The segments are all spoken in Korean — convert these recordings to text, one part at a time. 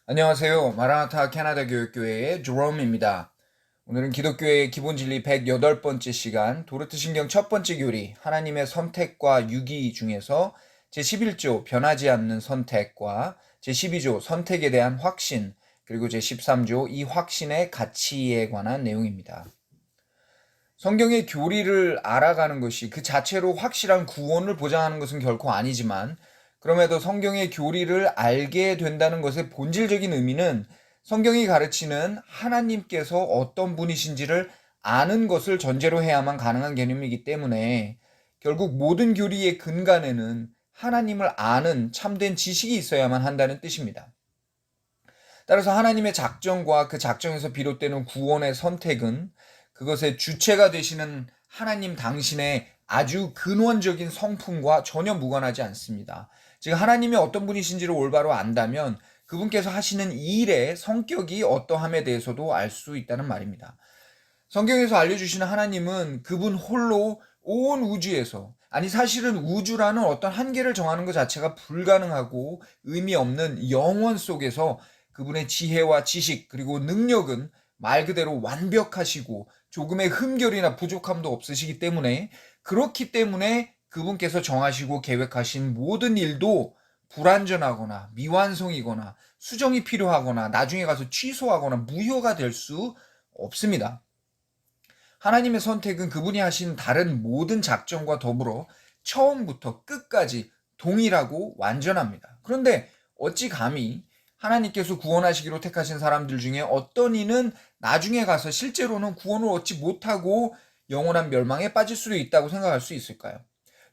안녕하세요. 마라나타 캐나다 교육교회의 제롬입니다. 오늘은 기독교의 기본진리 108번째 시간 도르트신경 첫 번째 교리 하나님의 선택과 유기 중에서 제11조 변하지 않는 선택과 제12조 선택에 대한 확신 그리고 제13조 이 확신의 가치에 관한 내용입니다. 성경의 교리를 알아가는 것이 그 자체로 확실한 구원을 보장하는 것은 결코 아니지만 그럼에도 성경의 교리를 알게 된다는 것의 본질적인 의미는 성경이 가르치는 하나님께서 어떤 분이신지를 아는 것을 전제로 해야만 가능한 개념이기 때문에 결국 모든 교리의 근간에는 하나님을 아는 참된 지식이 있어야만 한다는 뜻입니다. 따라서 하나님의 작정과 그 작정에서 비롯되는 구원의 선택은 그것의 주체가 되시는 하나님 당신의 아주 근원적인 성품과 전혀 무관하지 않습니다. 즉 하나님이 어떤 분이신지를 올바로 안다면 그분께서 하시는 일의 성격이 어떠함에 대해서도 알 수 있다는 말입니다. 성경에서 알려주시는 하나님은 그분 홀로 온 우주에서, 아니 사실은 우주라는 어떤 한계를 정하는 것 자체가 불가능하고 의미 없는 영원 속에서 그분의 지혜와 지식 그리고 능력은 말 그대로 완벽하시고 조금의 흠결이나 부족함도 없으시기 때문에, 그렇기 때문에 그분께서 정하시고 계획하신 모든 일도 불완전하거나 미완성이거나 수정이 필요하거나 나중에 가서 취소하거나 무효가 될 수 없습니다. 하나님의 선택은 그분이 하신 다른 모든 작정과 더불어 처음부터 끝까지 동일하고 완전합니다. 그런데 어찌 감히 하나님께서 구원하시기로 택하신 사람들 중에 어떤 이는 나중에 가서 실제로는 구원을 얻지 못하고 영원한 멸망에 빠질 수도 있다고 생각할 수 있을까요?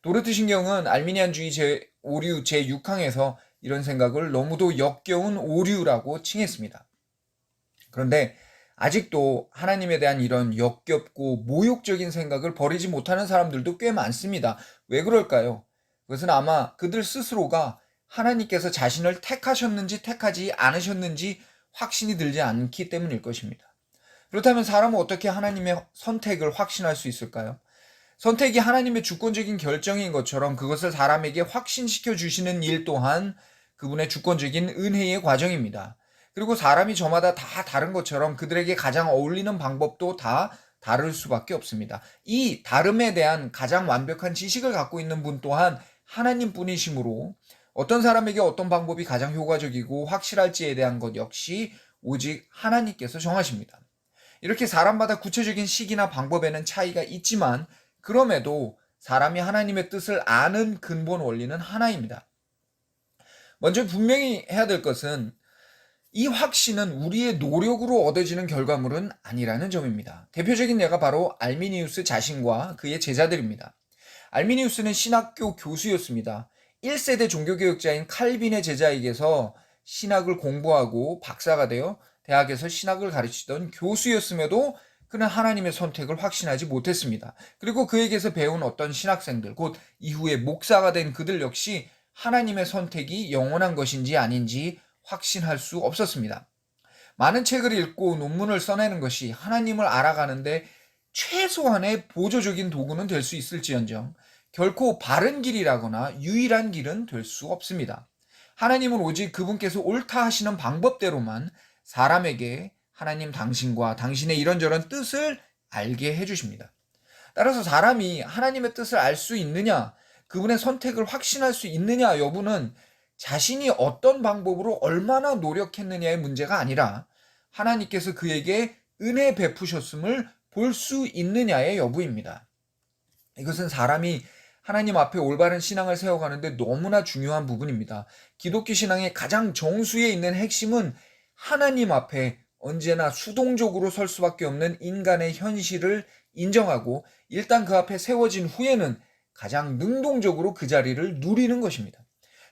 도르트 신경은 알미니안주의 오류 제6항에서 이런 생각을 너무도 역겨운 오류라고 칭했습니다. 그런데 아직도 하나님에 대한 이런 역겹고 모욕적인 생각을 버리지 못하는 사람들도 꽤 많습니다. 왜 그럴까요? 그것은 아마 그들 스스로가 하나님께서 자신을 택하셨는지 택하지 않으셨는지 확신이 들지 않기 때문일 것입니다. 그렇다면 사람은 어떻게 하나님의 선택을 확신할 수 있을까요? 선택이 하나님의 주권적인 결정인 것처럼 그것을 사람에게 확신시켜 주시는 일 또한 그분의 주권적인 은혜의 과정입니다. 그리고 사람이 저마다 다 다른 것처럼 그들에게 가장 어울리는 방법도 다 다를 수밖에 없습니다. 이 다름에 대한 가장 완벽한 지식을 갖고 있는 분 또한 하나님 뿐이시므로 어떤 사람에게 어떤 방법이 가장 효과적이고 확실할지에 대한 것 역시 오직 하나님께서 정하십니다. 이렇게 사람마다 구체적인 시기나 방법에는 차이가 있지만 그럼에도 사람이 하나님의 뜻을 아는 근본 원리는 하나입니다. 먼저 분명히 해야 될 것은 이 확신은 우리의 노력으로 얻어지는 결과물은 아니라는 점입니다. 대표적인 예가 바로 알미니우스 자신과 그의 제자들입니다. 알미니우스는 신학교 교수였습니다. 1세대 종교개혁자인 칼빈의 제자에게서 신학을 공부하고 박사가 되어 대학에서 신학을 가르치던 교수였음에도 그는 하나님의 선택을 확신하지 못했습니다. 그리고 그에게서 배운 어떤 신학생들, 곧 이후에 목사가 된 그들 역시 하나님의 선택이 영원한 것인지 아닌지 확신할 수 없었습니다. 많은 책을 읽고 논문을 써내는 것이 하나님을 알아가는데 최소한의 보조적인 도구는 될 수 있을지언정 결코 바른 길이라거나 유일한 길은 될 수 없습니다. 하나님은 오직 그분께서 옳다 하시는 방법대로만 사람에게 하나님 당신과 당신의 이런저런 뜻을 알게 해주십니다. 따라서 사람이 하나님의 뜻을 알 수 있느냐, 그분의 선택을 확신할 수 있느냐 여부는 자신이 어떤 방법으로 얼마나 노력했느냐의 문제가 아니라 하나님께서 그에게 은혜 베푸셨음을 볼 수 있느냐의 여부입니다. 이것은 사람이 하나님 앞에 올바른 신앙을 세워가는데 너무나 중요한 부분입니다. 기독교 신앙의 가장 정수에 있는 핵심은 하나님 앞에 언제나 수동적으로 설 수밖에 없는 인간의 현실을 인정하고 일단 그 앞에 세워진 후에는 가장 능동적으로 그 자리를 누리는 것입니다.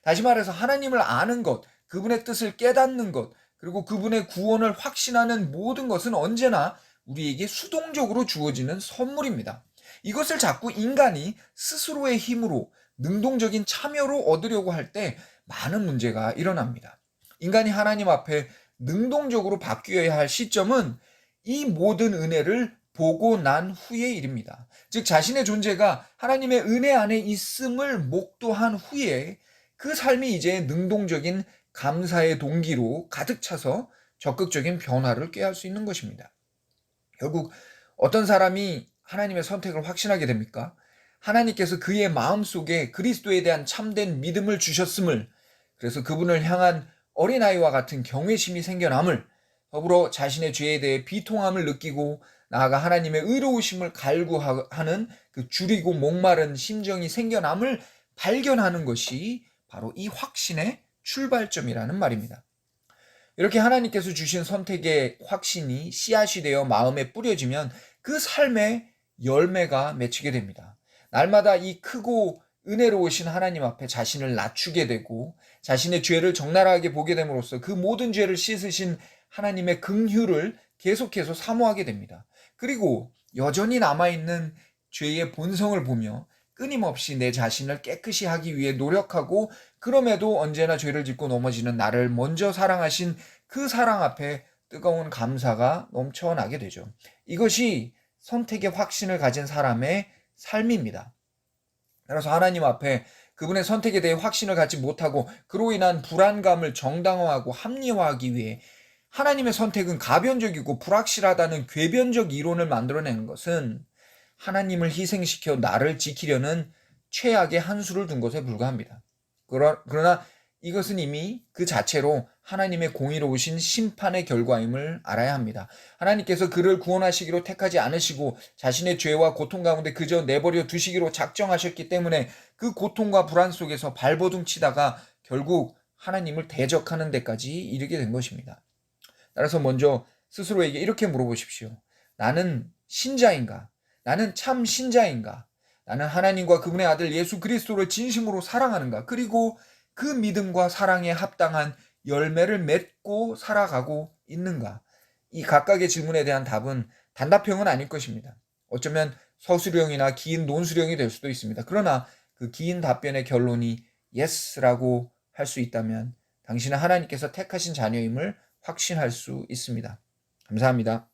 다시 말해서 하나님을 아는 것, 그분의 뜻을 깨닫는 것, 그리고 그분의 구원을 확신하는 모든 것은 언제나 우리에게 수동적으로 주어지는 선물입니다. 이것을 자꾸 인간이 스스로의 힘으로 능동적인 참여로 얻으려고 할 때 많은 문제가 일어납니다. 인간이 하나님 앞에 능동적으로 바뀌어야 할 시점은 이 모든 은혜를 보고 난 후의 일입니다. 즉 자신의 존재가 하나님의 은혜 안에 있음을 목도한 후에 그 삶이 이제 능동적인 감사의 동기로 가득 차서 적극적인 변화를 꾀할 수 있는 것입니다. 결국 어떤 사람이 하나님의 선택을 확신하게 됩니까? 하나님께서 그의 마음속에 그리스도에 대한 참된 믿음을 주셨음을, 그래서 그분을 향한 어린아이와 같은 경외심이 생겨남을, 더불어 자신의 죄에 대해 비통함을 느끼고 나아가 하나님의 의로우심을 갈구하는 그 줄이고 목마른 심정이 생겨남을 발견하는 것이 바로 이 확신의 출발점이라는 말입니다. 이렇게 하나님께서 주신 선택의 확신이 씨앗이 되어 마음에 뿌려지면 그 삶의 열매가 맺히게 됩니다. 날마다 이 크고 은혜로우신 하나님 앞에 자신을 낮추게 되고 자신의 죄를 적나라하게 보게 됨으로써 그 모든 죄를 씻으신 하나님의 긍휼을 계속해서 사모하게 됩니다. 그리고 여전히 남아있는 죄의 본성을 보며 끊임없이 내 자신을 깨끗이 하기 위해 노력하고, 그럼에도 언제나 죄를 짓고 넘어지는 나를 먼저 사랑하신 그 사랑 앞에 뜨거운 감사가 넘쳐나게 되죠. 이것이 선택의 확신을 가진 사람의 삶입니다. 따라서 하나님 앞에 그분의 선택에 대해 확신을 갖지 못하고 그로 인한 불안감을 정당화하고 합리화하기 위해 하나님의 선택은 가변적이고 불확실하다는 궤변적 이론을 만들어내는 것은 하나님을 희생시켜 나를 지키려는 최악의 한수를 둔 것에 불과합니다. 그러나 이것은 이미 그 자체로 하나님의 공의로우신 심판의 결과임을 알아야 합니다. 하나님께서 그를 구원하시기로 택하지 않으시고 자신의 죄와 고통 가운데 그저 내버려 두시기로 작정하셨기 때문에 그 고통과 불안 속에서 발버둥 치다가 결국 하나님을 대적하는 데까지 이르게 된 것입니다. 따라서 먼저 스스로에게 이렇게 물어보십시오. 나는 신자인가? 나는 참 신자인가? 나는 하나님과 그분의 아들 예수 그리스도를 진심으로 사랑하는가? 그리고 그 믿음과 사랑에 합당한 열매를 맺고 살아가고 있는가? 이 각각의 질문에 대한 답은 단답형은 아닐 것입니다. 어쩌면 서술형이나 긴 논술형이 될 수도 있습니다. 그러나 그 긴 답변의 결론이 yes라고 할 수 있다면 당신은 하나님께서 택하신 자녀임을 확신할 수 있습니다. 감사합니다.